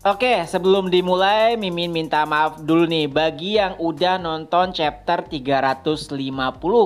Oke, sebelum dimulai, Mimin minta maaf dulu nih bagi yang udah nonton chapter 350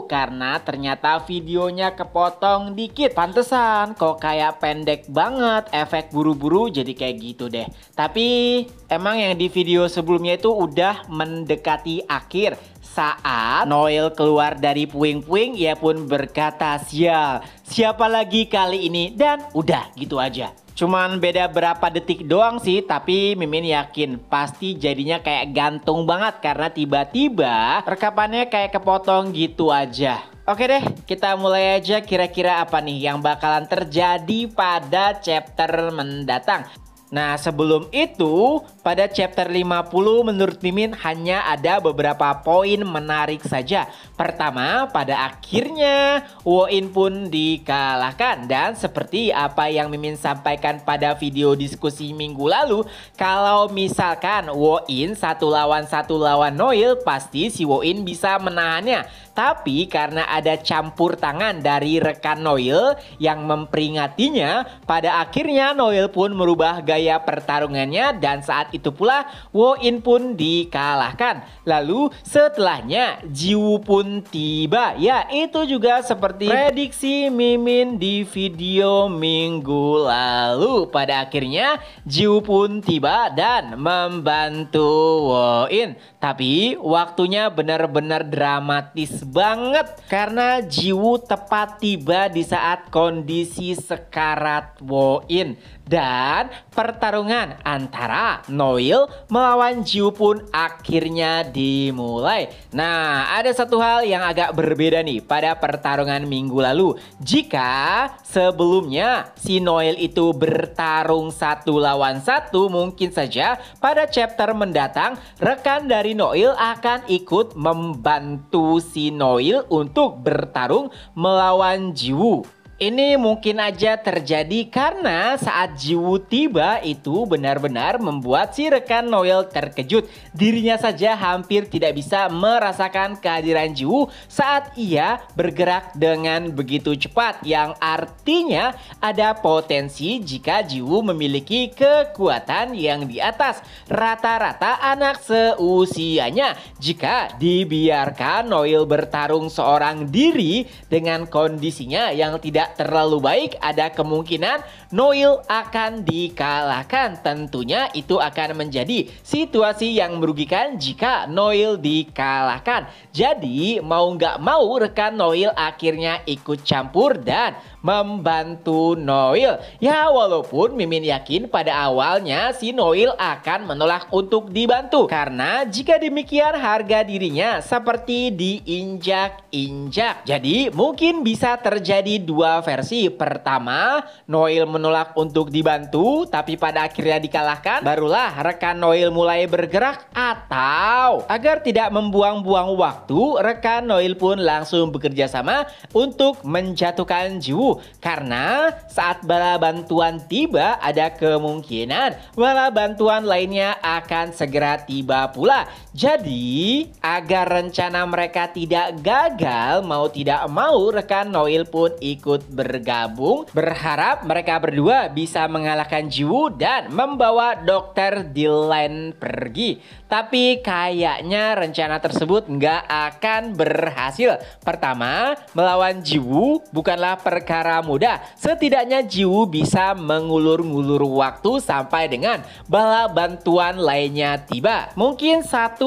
karena ternyata videonya kepotong dikit. Pantesan kok kayak pendek banget, efek buru-buru jadi kayak gitu deh. Tapi emang yang di video sebelumnya itu udah mendekati akhir. Saat Noel keluar dari puing-puing, ia pun berkata, "Sial, siapa lagi kali ini?" Dan udah gitu aja. Cuman beda berapa detik doang sih, tapi Mimin yakin pasti jadinya kayak gantung banget karena tiba-tiba rekapannya kayak kepotong gitu aja. Oke deh, kita mulai aja kira-kira apa nih yang bakalan terjadi pada chapter mendatang. Nah, sebelum itu, pada chapter 50 menurut Mimin hanya ada beberapa poin menarik saja. Pertama, pada akhirnya Woin pun dikalahkan. Dan seperti apa yang Mimin sampaikan pada video diskusi minggu lalu, kalau misalkan Woin satu lawan Noel, pasti si Woin bisa menahannya. Tapi karena ada campur tangan dari rekan Noel yang memperingatinya, pada akhirnya Noel pun merubah gaya pertarungannya dan saat itu pula Woin pun dikalahkan. Lalu setelahnya Jiwoo pun tiba. Ya, itu juga seperti prediksi Mimin di video minggu lalu. Pada akhirnya Jiwoo pun tiba dan membantu Woin. Tapi waktunya benar-benar dramatis banget karena Jiwoo tepat tiba di saat kondisi sekarat Woin. Dan pertarungan antara Noel melawan Jiwoo pun akhirnya dimulai. Nah, ada satu hal yang agak berbeda nih pada pertarungan minggu lalu. Jika sebelumnya si Noel itu bertarung 1 lawan 1, mungkin saja pada chapter mendatang rekan dari Noel akan ikut membantu si Noel untuk bertarung melawan Jiwoo. Ini mungkin aja terjadi karena saat Jiwoo tiba itu benar-benar membuat si rekan Noel terkejut. Dirinya saja hampir tidak bisa merasakan kehadiran Jiwoo saat ia bergerak dengan begitu cepat. Yang artinya ada potensi jika Jiwoo memiliki kekuatan yang di atas rata-rata anak seusianya. Jika dibiarkan Noel bertarung seorang diri dengan kondisinya yang tidak terlalu baik, ada kemungkinan Noel akan dikalahkan. Tentunya itu akan menjadi situasi yang merugikan jika Noel dikalahkan. Jadi mau nggak mau rekan Noel akhirnya ikut campur dan membantu Noel. Ya, walaupun Mimin yakin pada awalnya si Noel akan menolak untuk dibantu karena jika demikian harga dirinya seperti diinjak-injak. Jadi mungkin bisa terjadi dua versi. Pertama, Noel menolak untuk dibantu tapi pada akhirnya dikalahkan, barulah rekan Noel mulai bergerak. Atau agar tidak membuang-buang waktu, rekan Noel pun langsung bekerja sama untuk menjatuhkan Jiwoo. Karena saat bala bantuan tiba, ada kemungkinan bala bantuan lainnya akan segera tiba pula. Jadi agar rencana mereka tidak gagal, mau tidak mau rekan Noel pun ikut bergabung, berharap mereka berdua bisa mengalahkan Jiwoo dan membawa Dr. Dylan pergi. Tapi kayaknya rencana tersebut nggak akan berhasil. Pertama, melawan Jiwoo bukanlah perkara mudah. Setidaknya Jiwoo bisa mengulur-ngulur waktu sampai dengan bala bantuan lainnya tiba. Mungkin 1-2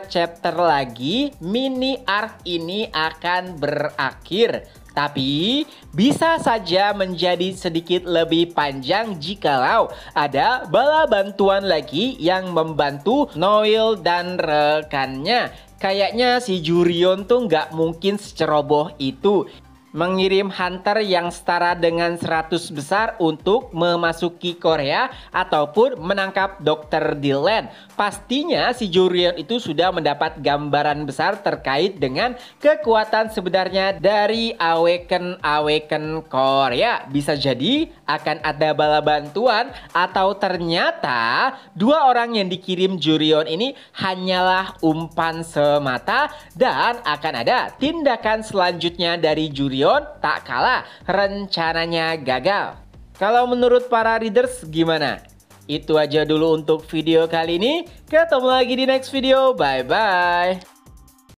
chapter lagi mini arc ini akan berakhir. Tapi bisa saja menjadi sedikit lebih panjang jikalau ada bala bantuan lagi yang membantu Noel dan rekannya. Kayaknya si Jurion tuh nggak mungkin seceroboh itu mengirim hunter yang setara dengan 100 besar untuk memasuki Korea ataupun menangkap Dr. Dylan. Pastinya si Jurion itu sudah mendapat gambaran besar terkait dengan kekuatan sebenarnya dari Awaken Korea. Bisa jadi akan ada bala bantuan atau ternyata dua orang yang dikirim Jurion ini hanyalah umpan semata dan akan ada tindakan selanjutnya dari Jurion tak kalah rencananya gagal. Kalau menurut para readers gimana? Itu aja dulu untuk video kali ini. Ketemu lagi di next video. Bye-bye.